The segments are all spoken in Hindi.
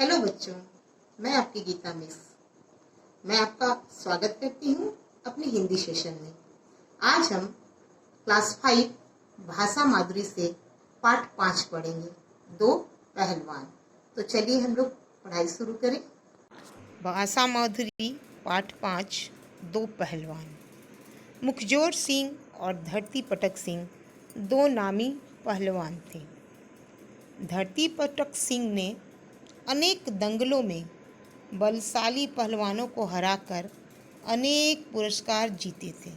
हेलो बच्चों, मैं आपकी गीता मिस। मैं आपका स्वागत करती हूँ अपने हिंदी सेशन में। आज हम क्लास 5 भाषा माधुरी से पाठ 5 पढ़ेंगे, 2 पहलवान। तो चलिए हम लोग पढ़ाई शुरू करें। भाषा माधुरी पाठ 5, 2 पहलवान। मुखजोर सिंह और धरती पटक सिंह 2 नामी पहलवान थे। धरती पटक सिंह ने अनेक दंगलों में बलशाली पहलवानों को हराकर अनेक पुरस्कार जीते थे।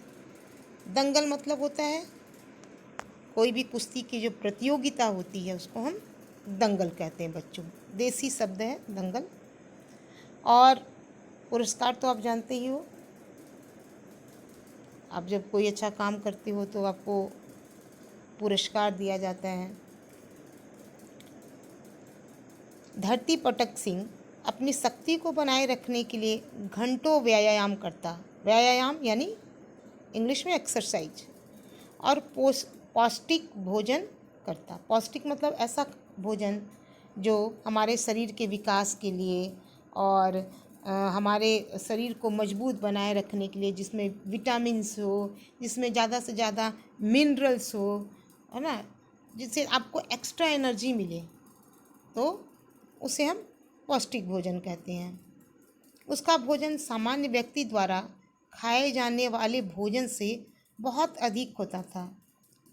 दंगल मतलब होता है कोई भी कुश्ती की जो प्रतियोगिता होती है उसको हम दंगल कहते हैं बच्चों। देसी शब्द है दंगल। और पुरस्कार तो आप जानते ही हो, आप जब कोई अच्छा काम करते हो तो आपको पुरस्कार दिया जाता है। धरती पटक सिंह अपनी शक्ति को बनाए रखने के लिए घंटों व्यायाम करता। व्यायाम यानी इंग्लिश में एक्सरसाइज। और पौष्टिक भोजन करता। पौष्टिक मतलब ऐसा भोजन जो हमारे शरीर के विकास के लिए और हमारे शरीर को मजबूत बनाए रखने के लिए, जिसमें विटामिन्स हो, जिसमें ज़्यादा से ज़्यादा मिनरल्स हो, है ना, जिससे आपको एक्स्ट्रा एनर्जी मिले, तो उसे हम पौष्टिक भोजन कहते हैं। उसका भोजन सामान्य व्यक्ति द्वारा खाए जाने वाले भोजन से बहुत अधिक होता था।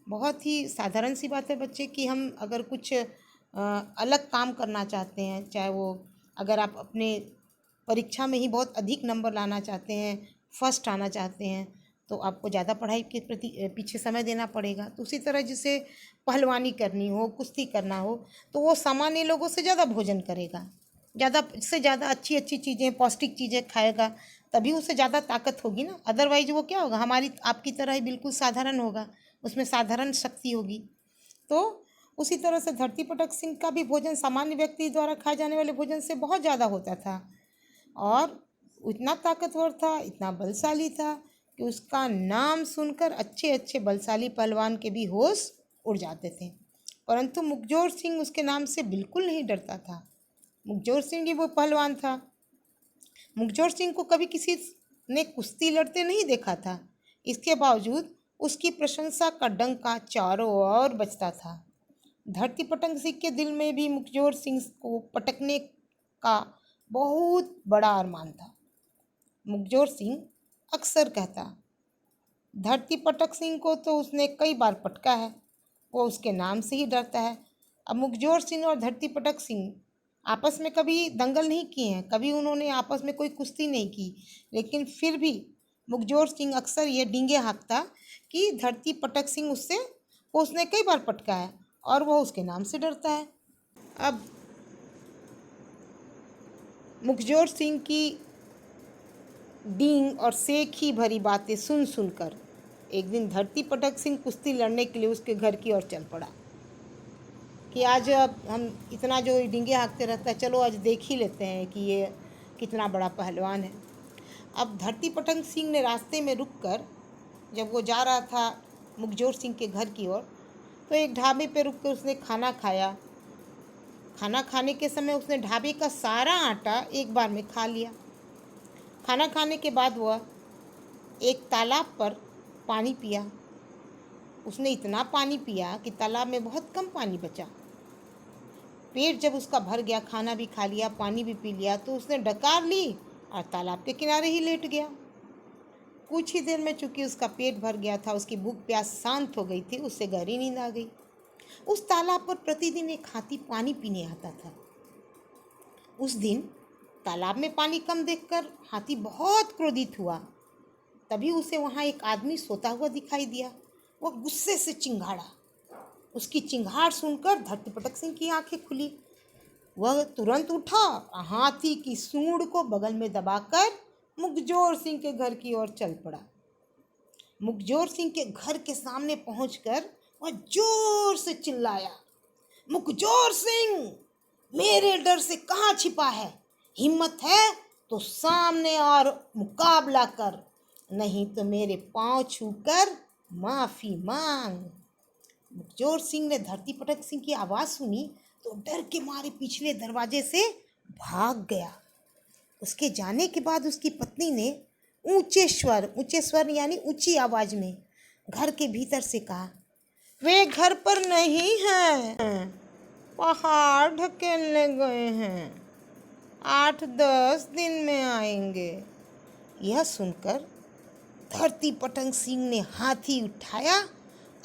बहुत ही साधारण सी बात है बच्चे कि हम अगर कुछ अलग काम करना चाहते हैं, चाहे वो अगर आप अपने परीक्षा में ही बहुत अधिक नंबर लाना चाहते हैं, फर्स्ट आना चाहते हैं, तो आपको ज़्यादा पढ़ाई के प्रति पीछे समय देना पड़ेगा। तो उसी तरह जिसे पहलवानी करनी हो, कुश्ती करना हो, तो वो सामान्य लोगों से ज़्यादा भोजन करेगा, ज़्यादा से ज़्यादा अच्छी अच्छी चीज़ें, पौष्टिक चीज़ें खाएगा, तभी उसे ज़्यादा ताकत होगी ना। अदरवाइज वो क्या होगा, हमारी आपकी तरह ही बिल्कुल साधारण होगा, उसमें साधारण शक्ति होगी। तो उसी तरह से धरती पटक सिंह का भी भोजन सामान्य व्यक्ति द्वारा खाए जाने वाले भोजन से बहुत ज़्यादा होता था और इतना ताकतवर था, इतना बलशाली था कि उसका नाम सुनकर अच्छे अच्छे बलशाली पहलवान के भी होश उड़ जाते थे। परंतु मुखजोर सिंह उसके नाम से बिल्कुल नहीं डरता था। मुखजोर सिंह ही वो पहलवान था। मुखजोर सिंह को कभी किसी ने कुश्ती लड़ते नहीं देखा था। इसके बावजूद उसकी प्रशंसा का डंका चारों ओर बजता था। धरती पटक सिंह के दिल में भी मुखजोर सिंह को पटकने का बहुत बड़ा अरमान था। मुखजोर सिंह अक्सर कहता, धरती पटक सिंह को तो उसने कई बार पटका है, वो उसके नाम से ही डरता है। अब मुखजोर सिंह और धरती पटक सिंह आपस में कभी दंगल नहीं किए हैं, कभी उन्होंने आपस में कोई कुश्ती नहीं की, लेकिन फिर भी मुखजोर सिंह अक्सर ये डींगे हाँकता कि धरती पटक सिंह उसने कई बार पटका है और वह उसके नाम से डरता है। अब मुखजोर सिंह की डींग और सेखी भरी बातें सुन सुनकर एक दिन धरती पटक सिंह कुश्ती लड़ने के लिए उसके घर की ओर चल पड़ा कि आज अब हम इतना जो डींगे हाँकते रहता है, चलो आज देख ही लेते हैं कि ये कितना बड़ा पहलवान है। अब धरती पटक सिंह ने रास्ते में रुककर, जब वो जा रहा था मुखजोर सिंह के घर की ओर, तो एक ढाबे पर रुककर उसने खाना खाया। खाना खाने के समय उसने ढाबे का सारा आटा एक बार में खा लिया। खाना खाने के बाद वह एक तालाब पर पानी पिया। उसने इतना पानी पिया कि तालाब में बहुत कम पानी बचा। पेट जब उसका भर गया, खाना भी खा लिया, पानी भी पी लिया, तो उसने डकार ली और तालाब के किनारे ही लेट गया। कुछ ही देर में चूंकि उसका पेट भर गया था, उसकी भूख प्यास शांत हो गई थी, उससे गहरी नींद आ गई। उस तालाब पर प्रतिदिन एक हाथी पानी पीने आता था। उस दिन तालाब में पानी कम देखकर हाथी बहुत क्रोधित हुआ। तभी उसे वहाँ एक आदमी सोता हुआ दिखाई दिया। वह गुस्से से चिंघाड़ा। उसकी चिंगाड़ सुनकर धरती पटक सिंह की आंखें खुली। वह तुरंत उठा, हाथी की सूंड को बगल में दबाकर मुखजोर सिंह के घर की ओर चल पड़ा। मुखजोर सिंह के घर के सामने पहुंचकर वह जोर से चिल्लाया, मुखजोर सिंह, मेरे डर से कहाँ छिपा है? हिम्मत है तो सामने और मुकाबला कर, नहीं तो मेरे पांव छूकर माफी मांग। मुखजोर सिंह ने धरती पटक सिंह की आवाज़ सुनी तो डर के मारे पिछले दरवाजे से भाग गया। उसके जाने के बाद उसकी पत्नी ने ऊंचे स्वर यानी ऊंची आवाज में घर के भीतर से कहा, वे घर पर नहीं हैं, पहाड़ ढकेलने गए हैं, 8-10 दिन में आएंगे। यह सुनकर धरती पटंग सिंह ने हाथी उठाया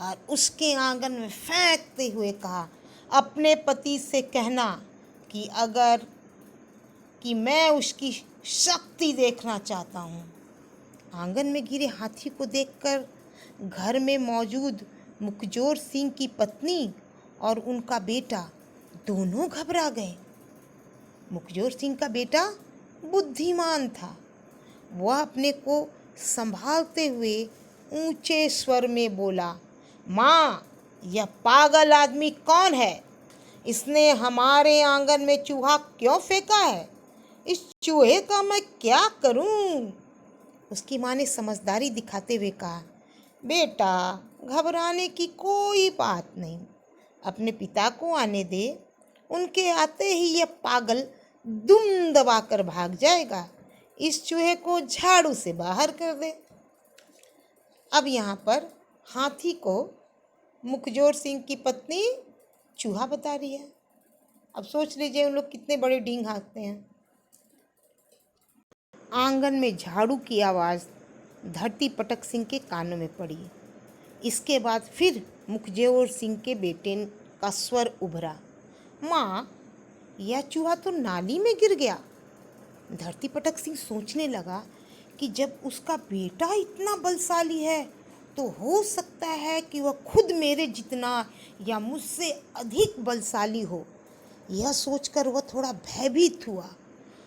और उसके आंगन में फेंकते हुए कहा, अपने पति से कहना कि मैं उसकी शक्ति देखना चाहता हूँ। आंगन में गिरे हाथी को देखकर घर में मौजूद मुखजोर सिंह की पत्नी और उनका बेटा दोनों घबरा गए। मुखजोर सिंह का बेटा बुद्धिमान था। वह अपने को संभालते हुए ऊंचे स्वर में बोला, माँ, यह पागल आदमी कौन है? इसने हमारे आंगन में चूहा क्यों फेंका है? इस चूहे का मैं क्या करूं? उसकी माँ ने समझदारी दिखाते हुए कहा, बेटा, घबराने की कोई बात नहीं, अपने पिता को आने दे, उनके आते ही यह पागल दुम दबाकर भाग जाएगा। इस चूहे को झाड़ू से बाहर कर दे। अब यहाँ पर हाथी को मुखजोर सिंह की पत्नी चूहा बता रही है। अब सोच लीजिए उन लोग कितने बड़े डींग हाँकते हैं। आंगन में झाड़ू की आवाज़ धरती पटक सिंह के कानों में पड़ी। इसके बाद फिर मुखजोर सिंह के बेटे का स्वर उभरा, माँ, यह चूहा तो नाली में गिर गया। धरती पटक सिंह सोचने लगा कि जब उसका बेटा इतना बलशाली है तो हो सकता है कि वह खुद मेरे जितना या मुझसे अधिक बलशाली हो। यह सोचकर वह थोड़ा भयभीत हुआ।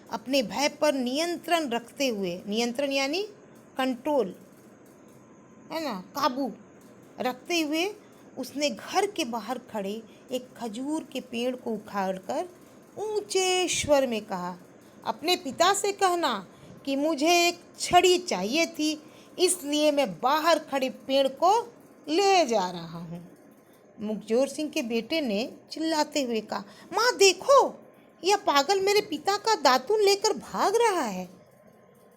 अपने भय पर नियंत्रण रखते हुए, नियंत्रण यानी कंट्रोल है ना, काबू रखते हुए उसने घर के बाहर खड़े एक खजूर के पेड़ को उखाड़कर ऊंचे स्वर में कहा, अपने पिता से कहना कि मुझे एक छड़ी चाहिए थी, इसलिए मैं बाहर खड़े पेड़ को ले जा रहा हूँ। मुखजोर सिंह के बेटे ने चिल्लाते हुए कहा, माँ देखो, यह पागल मेरे पिता का दातून लेकर भाग रहा है।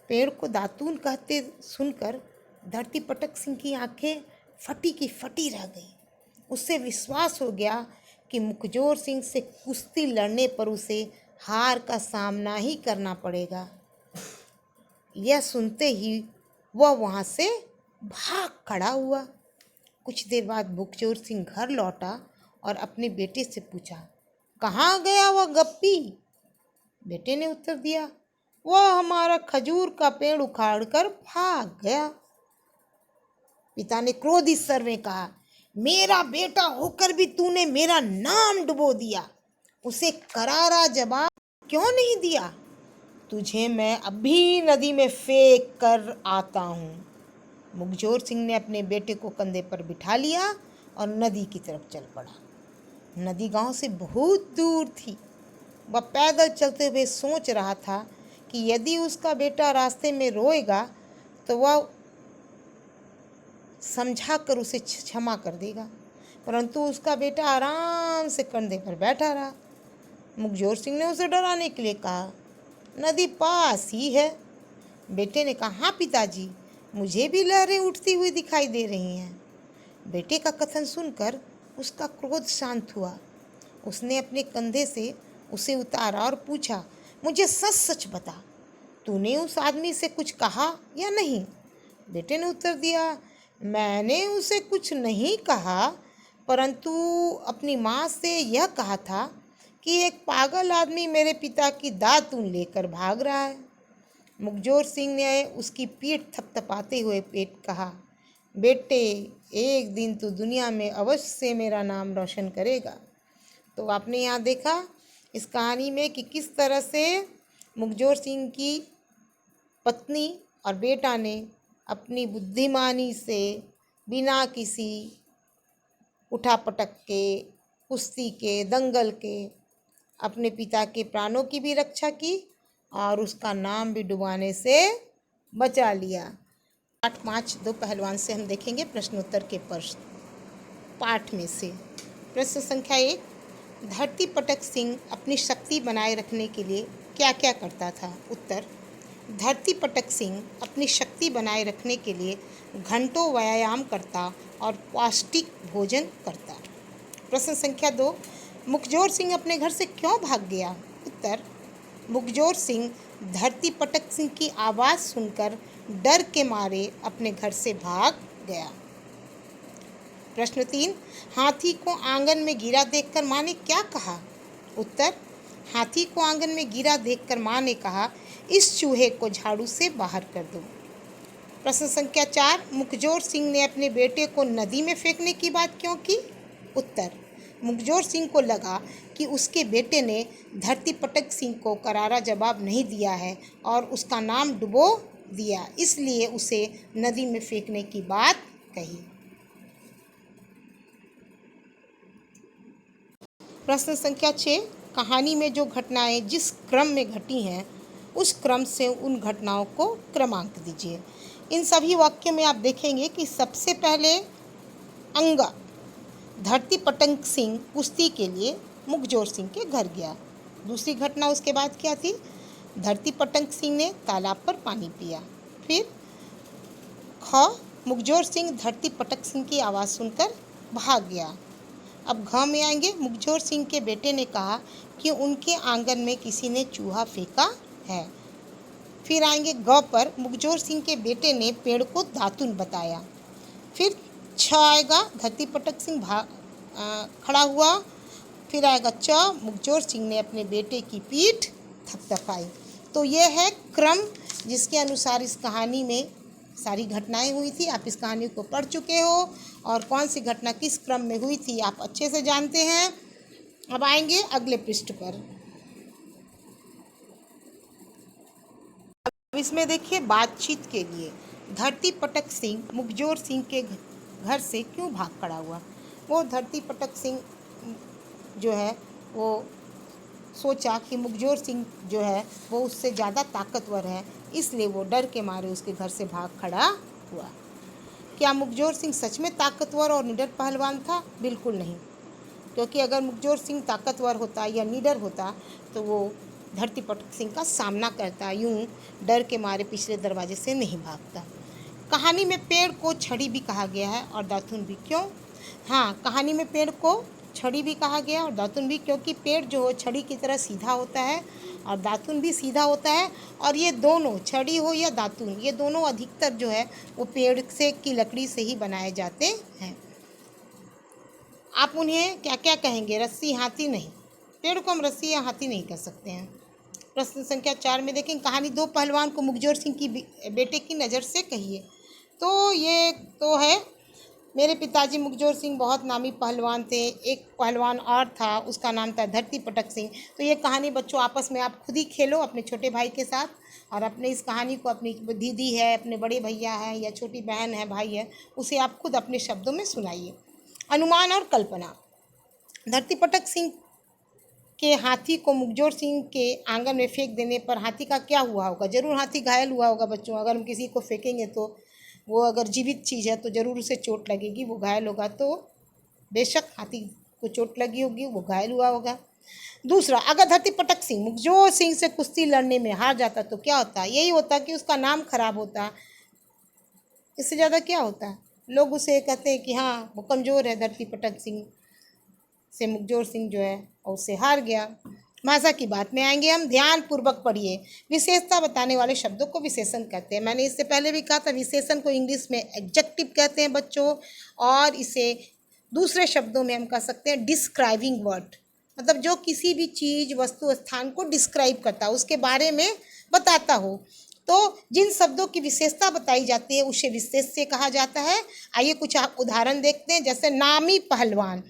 पेड़ को दातून कहते सुनकर धरती पटक सिंह की आंखें फटी की फटी रह गई। उससे विश्वास हो गया कि मुखजोर सिंह से कुश्ती लड़ने पर उसे हार का सामना ही करना पड़ेगा। यह सुनते ही वह वहाँ से भाग खड़ा हुआ। कुछ देर बाद मुखजोर सिंह घर लौटा और अपने बेटे से पूछा, कहाँ गया वह गप्पी? बेटे ने उत्तर दिया, वह हमारा खजूर का पेड़ उखाड़कर भाग गया। पिता ने क्रोधित स्वर में कहा, मेरा बेटा होकर भी तूने मेरा नाम डुबो दिया। उसे करारा जवाब क्यों नहीं दिया? तुझे मैं अभी नदी में फेंक कर आता हूँ। मुखजोर सिंह ने अपने बेटे को कंधे पर बिठा लिया और नदी की तरफ चल पड़ा। नदी गांव से बहुत दूर थी। वह पैदल चलते हुए सोच रहा था कि यदि उसका बेटा रास्ते में रोएगा तो वह समझा कर उसे क्षमा कर देगा, परंतु उसका बेटा आराम से कंधे पर बैठा रहा। मुखजोर सिंह ने उसे डराने के लिए कहा, नदी पास ही है। बेटे ने कहा, हाँ पिताजी, मुझे भी लहरें उठती हुई दिखाई दे रही हैं। बेटे का कथन सुनकर उसका क्रोध शांत हुआ। उसने अपने कंधे से उसे उतारा और पूछा, मुझे सच सच बता, तूने उस आदमी से कुछ कहा या नहीं? बेटे ने उत्तर दिया, मैंने उसे कुछ नहीं कहा, परंतु अपनी माँ से यह कहा था कि एक पागल आदमी मेरे पिता की दातून लेकर भाग रहा है। मुखजोर सिंह ने उसकी पीठ थपथपाते हुए पेट कहा, बेटे, एक दिन तू दुनिया में अवश्य मेरा नाम रोशन करेगा। तो आपने यहाँ देखा इस कहानी में कि किस तरह से मुखजोर सिंह की पत्नी और बेटा ने अपनी बुद्धिमानी से बिना किसी उठापटक के, कुश्ती के, दंगल के अपने पिता के प्राणों की भी रक्षा की और उसका नाम भी डुबाने से बचा लिया। पाठ 5 दो पहलवान से हम देखेंगे प्रश्नोत्तर के प्रश्न। पाठ में से प्रश्न संख्या 1, धरती पटक सिंह अपनी शक्ति बनाए रखने के लिए क्या क्या करता था? उत्तर, धरती पटक सिंह अपनी शक्ति बनाए रखने के लिए घंटों व्यायाम करता और पौष्टिक भोजन करता। प्रश्न संख्या 2, मुखजोर सिंह अपने घर से क्यों भाग गया? उत्तर, मुखजोर सिंह धरती पटक सिंह की आवाज़ सुनकर डर के मारे अपने घर से भाग गया। प्रश्न 3, हाथी को आंगन में गिरा देखकर माँ ने क्या कहा? उत्तर, हाथी को आंगन में गिरा देखकर माँ ने कहा, इस चूहे को झाड़ू से बाहर कर दो। प्रश्न संख्या 4, मुखजोर सिंह ने अपने बेटे को नदी में फेंकने की बात क्यों की? उत्तर, मुखजोर सिंह को लगा कि उसके बेटे ने धरती पटक सिंह को करारा जवाब नहीं दिया है और उसका नाम डुबो दिया, इसलिए उसे नदी में फेंकने की बात कही। प्रश्न संख्या 6, कहानी में जो घटनाएं जिस क्रम में घटी हैं उस क्रम से उन घटनाओं को क्रमांक दीजिए। इन सभी वाक्यों में आप देखेंगे कि सबसे पहले अंगा धरती पटक सिंह कुश्ती के लिए मुखजोर सिंह के घर गया। दूसरी घटना उसके बाद क्या थी? धरती पटक सिंह ने तालाब पर पानी पिया। फिर ख, मुखजोर सिंह धरती पटक सिंह की आवाज़ सुनकर भाग गया। अब घ में आएंगे, मुखजोर सिंह के बेटे ने कहा कि उनके आंगन में किसी ने चूहा फेंका है। फिर आएंगे ग पर, मुखजोर सिंह के बेटे ने पेड़ को दातुन बताया। फिर छ आएगा, धरती पटक सिंह खड़ा हुआ। फिर आएगा च, मुखजोर सिंह ने अपने बेटे की पीठ थपथपाई। तो ये है क्रम जिसके अनुसार इस कहानी में सारी घटनाएं हुई थी। आप इस कहानी को पढ़ चुके हो और कौन सी घटना किस क्रम में हुई थी आप अच्छे से जानते हैं। अब आएंगे अगले पृष्ठ पर। अब इसमें देखिए, बातचीत के लिए धरती पटक सिंह मुखजोर सिंह के घर से क्यों भाग खड़ा हुआ? वो धरती पटक सिंह जो है वो सोचा कि मुखजोर सिंह जो है वो उससे ज़्यादा ताकतवर है, इसलिए वो डर के मारे उसके घर से भाग खड़ा हुआ। क्या मुखजोर सिंह सच में ताकतवर और निडर पहलवान था? बिल्कुल नहीं, क्योंकि अगर मुखजोर सिंह ताकतवर होता या निडर होता तो वो धरती पटक सिंह का सामना करता, यूं डर के मारे पिछले दरवाजे से नहीं भागता। कहानी में पेड़ को छड़ी भी कहा गया है और दातुन भी। क्यों? हाँ, कहानी में पेड़ को छड़ी भी कहा गया और दातुन भी, क्योंकि पेड़ जो हो छड़ी की तरह सीधा होता है और दातुन भी सीधा होता है। और ये दोनों, छड़ी हो या दातुन, ये दोनों अधिकतर जो है वो पेड़ से की लकड़ी से ही बनाए जाते हैं। आप उन्हें क्या क्या कहेंगे? रस्सी, हाथी नहीं। पेड़ को हम रस्सी या हाथी नहीं कह सकते हैं। प्रश्न संख्या 4 में देखें, कहानी दो पहलवान को मुखजोर सिंह की बेटे की नज़र से कहिए। तो ये तो है, मेरे पिताजी मुखजोर सिंह बहुत नामी पहलवान थे। एक पहलवान और था, उसका नाम था धरती पटक सिंह। तो ये कहानी बच्चों आपस में आप खुद ही खेलो अपने छोटे भाई के साथ, और अपने इस कहानी को अपनी दीदी है, अपने बड़े भैया है या छोटी बहन है, भाई है, उसे आप खुद अपने शब्दों में सुनाइए। अनुमान और कल्पना। धरती पटक सिंह के हाथी को मुखजोर सिंह के आंगन में फेंक देने पर हाथी का क्या हुआ होगा? जरूर हाथी घायल हुआ होगा बच्चों। अगर हम किसी को फेंकेंगे तो वो अगर जीवित चीज़ है तो ज़रूर उसे चोट लगेगी, वो घायल होगा तो बेशक हाथी को चोट लगी होगी, वो घायल हुआ होगा। दूसरा, अगर धरती पटक सिंह मुखजोर सिंह से कुश्ती लड़ने में हार जाता तो क्या होता? यही होता कि उसका नाम खराब होता। इससे ज़्यादा क्या होता? लोग उसे कहते हैं कि हाँ वो कमज़ोर है, धरती पटक सिंह से मुखजोर सिंह जो है और उससे हार गया। भाषा की बात में आएंगे हम, ध्यान पूर्वक पढ़िए। विशेषता बताने वाले शब्दों को विशेषण कहते हैं। मैंने इससे पहले भी कहा था, विशेषण को इंग्लिश में एडजेक्टिव कहते हैं बच्चों, और इसे दूसरे शब्दों में हम कह सकते हैं डिस्क्राइबिंग वर्ड। मतलब जो किसी भी चीज़, वस्तु, स्थान को डिस्क्राइब करता हो, उसके बारे में बताता हो। तो जिन शब्दों की विशेषता बताई जाती है उसे विशेष्य से कहा जाता है। आइए कुछ उदाहरण देखते हैं। जैसे नामी पहलवान,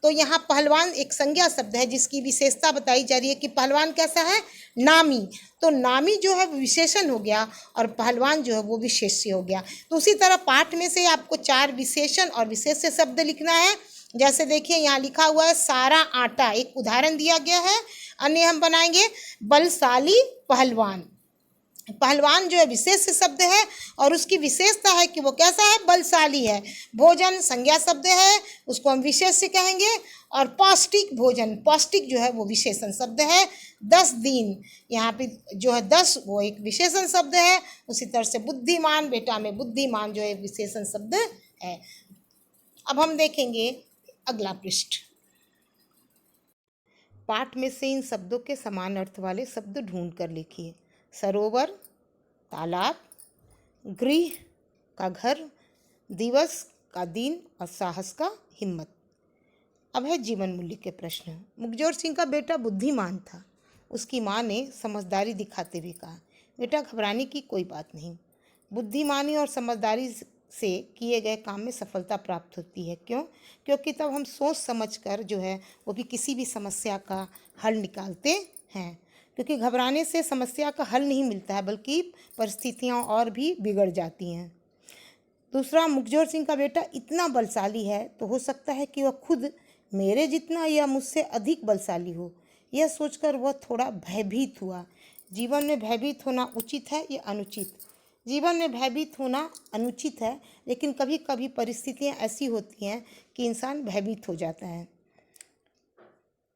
तो यहाँ पहलवान एक संज्ञा शब्द है जिसकी विशेषता बताई जा रही है कि पहलवान कैसा है? नामी। तो नामी जो है वो विशेषण हो गया और पहलवान जो है वो विशेष्य हो गया। तो उसी तरह पाठ में से आपको 4 विशेषण और विशेष्य शब्द लिखना है। जैसे देखिए यहाँ लिखा हुआ है सारा आटा, एक उदाहरण दिया गया है। अन्य हम बनाएंगे बलशाली पहलवान, पहलवान जो है विशेष शब्द है और उसकी विशेषता है कि वो कैसा है, बलशाली है। भोजन संज्ञा शब्द है, उसको हम विशेष से कहेंगे। और पौष्टिक भोजन, पौष्टिक जो है वो विशेषण शब्द है। 10 दिन, यहाँ पे जो है 10 वो एक विशेषण शब्द है। उसी तरह से बुद्धिमान, बेटा में बुद्धिमान जो है एक विशेषण शब्द है। अब हम देखेंगे अगला पृष्ठ। पाठ में से इन शब्दों के समान अर्थ वाले शब्द ढूंढ कर लिखिए। सरोवर, तालाब, गृह का घर, दिवस का दिन और साहस का हिम्मत। अब है जीवन मूल्य के प्रश्न। मुखजोर सिंह का बेटा बुद्धिमान था। उसकी माँ ने समझदारी दिखाते हुए कहा, बेटा घबराने की कोई बात नहीं। बुद्धिमानी और समझदारी से किए गए काम में सफलता प्राप्त होती है। क्यों? क्योंकि तब हम सोच समझ कर जो है वो भी किसी भी समस्या का हल निकालते हैं। क्योंकि घबराने से समस्या का हल नहीं मिलता है, बल्कि परिस्थितियाँ और भी बिगड़ जाती हैं। दूसरा, मुखजोर सिंह का बेटा इतना बलशाली है तो हो सकता है कि वह खुद मेरे जितना या मुझसे अधिक बलशाली हो। यह सोचकर वह थोड़ा भयभीत हुआ। जीवन में भयभीत होना उचित है या अनुचित? जीवन में भयभीत होना अनुचित है, लेकिन कभी कभी परिस्थितियाँ ऐसी होती हैं कि इंसान भयभीत हो जाता है।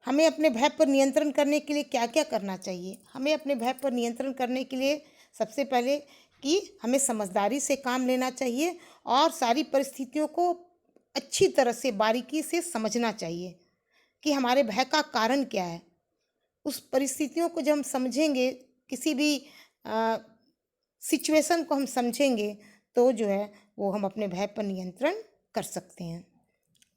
हमें अपने भय पर नियंत्रण करने के लिए क्या क्या करना चाहिए? हमें अपने भय पर नियंत्रण करने के लिए सबसे पहले कि हमें समझदारी से काम लेना चाहिए और सारी परिस्थितियों को अच्छी तरह से बारीकी से समझना चाहिए कि हमारे भय का कारण क्या है। उस परिस्थितियों को जब हम समझेंगे, किसी भी सिचुएशन को हम समझेंगे, तो जो है वो हम अपने भय पर नियंत्रण कर सकते हैं।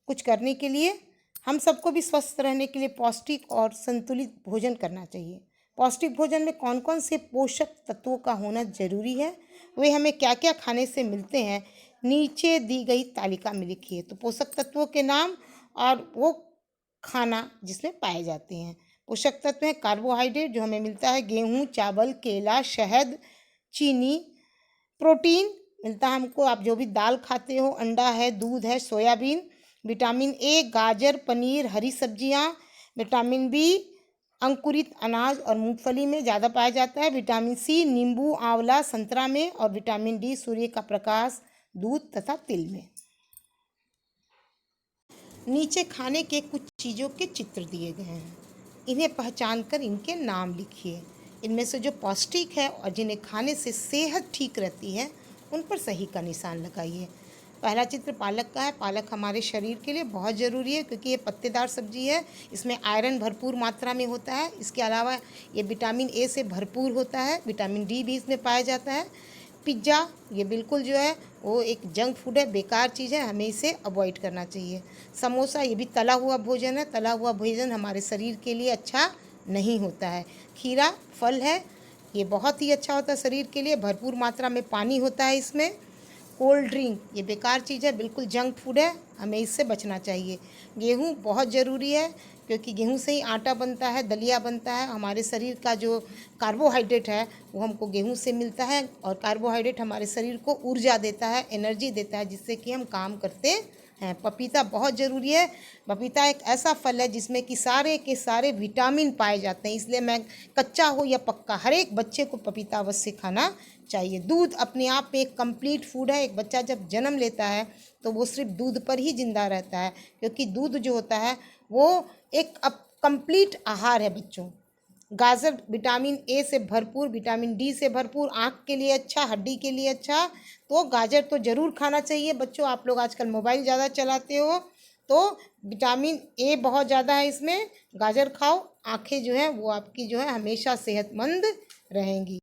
कुछ करने के लिए हम सबको भी स्वस्थ रहने के लिए पौष्टिक और संतुलित भोजन करना चाहिए। पौष्टिक भोजन में कौन कौन से पोषक तत्वों का होना जरूरी है, वे हमें क्या क्या खाने से मिलते हैं, नीचे दी गई तालिका में लिखिए। तो पोषक तत्वों के नाम और वो खाना जिसमें पाए जाते हैं। पोषक तत्व हैं कार्बोहाइड्रेट जो हमें मिलता है गेहूँ, चावल, केला, शहद, चीनी। प्रोटीन मिलता है हमको, आप जो भी दाल खाते हो, अंडा है, दूध है, सोयाबीन। विटामिन ए गाजर, पनीर, हरी सब्जियां। विटामिन बी अंकुरित अनाज और मूंगफली में ज़्यादा पाया जाता है। विटामिन सी नींबू, आंवला, संतरा में। और विटामिन डी सूर्य का प्रकाश, दूध तथा तिल में। नीचे खाने के कुछ चीज़ों के चित्र दिए गए हैं, इन्हें पहचान कर इनके नाम लिखिए। इनमें से जो पौष्टिक है और जिन्हें खाने से सेहत ठीक रहती है उन पर सही का निशान लगाइए। पहला चित्र पालक का है। पालक हमारे शरीर के लिए बहुत ज़रूरी है क्योंकि ये पत्तेदार सब्जी है। इसमें आयरन भरपूर मात्रा में होता है। इसके अलावा ये विटामिन ए से भरपूर होता है। विटामिन डी भी इसमें पाया जाता है। पिज्ज़ा ये बिल्कुल जो है वो एक जंक फूड है, बेकार चीज़ है, हमें इसे अवॉइड करना चाहिए। समोसा ये भी तला हुआ भोजन है। तला हुआ भोजन हमारे शरीर के लिए अच्छा नहीं होता है। खीरा फल है, ये बहुत ही अच्छा होता है शरीर के लिए, भरपूर मात्रा में पानी होता है इसमें। कोल्ड ड्रिंक ये बेकार चीज़ है, बिल्कुल जंक फूड है, हमें इससे बचना चाहिए। गेहूँ बहुत ज़रूरी है क्योंकि गेहूँ से ही आटा बनता है, दलिया बनता है। हमारे शरीर का जो कार्बोहाइड्रेट है वो हमको गेहूँ से मिलता है और कार्बोहाइड्रेट हमारे शरीर को ऊर्जा देता है, एनर्जी देता है, जिससे कि हम काम करते हैं। पपीता बहुत ज़रूरी है। पपीता एक ऐसा फल है जिसमें कि सारे के सारे विटामिन पाए जाते हैं, इसलिए मैं कच्चा हो या पक्का हर एक बच्चे को पपीता अवश्य खाना चाहिए। दूध अपने आप में एक कंप्लीट फूड है। एक बच्चा जब जन्म लेता है तो वो सिर्फ दूध पर ही जिंदा रहता है, क्योंकि दूध जो होता है वो एक कंप्लीट आहार है बच्चों। गाजर विटामिन ए से भरपूर, विटामिन डी से भरपूर, आँख के लिए अच्छा, हड्डी के लिए अच्छा। तो गाजर तो ज़रूर खाना चाहिए बच्चों। आप लोग आजकल मोबाइल ज़्यादा चलाते हो तो विटामिन ए बहुत ज़्यादा है इसमें। गाजर खाओ, आँखें जो हैं वो आपकी जो है हमेशा सेहतमंद रहेंगी।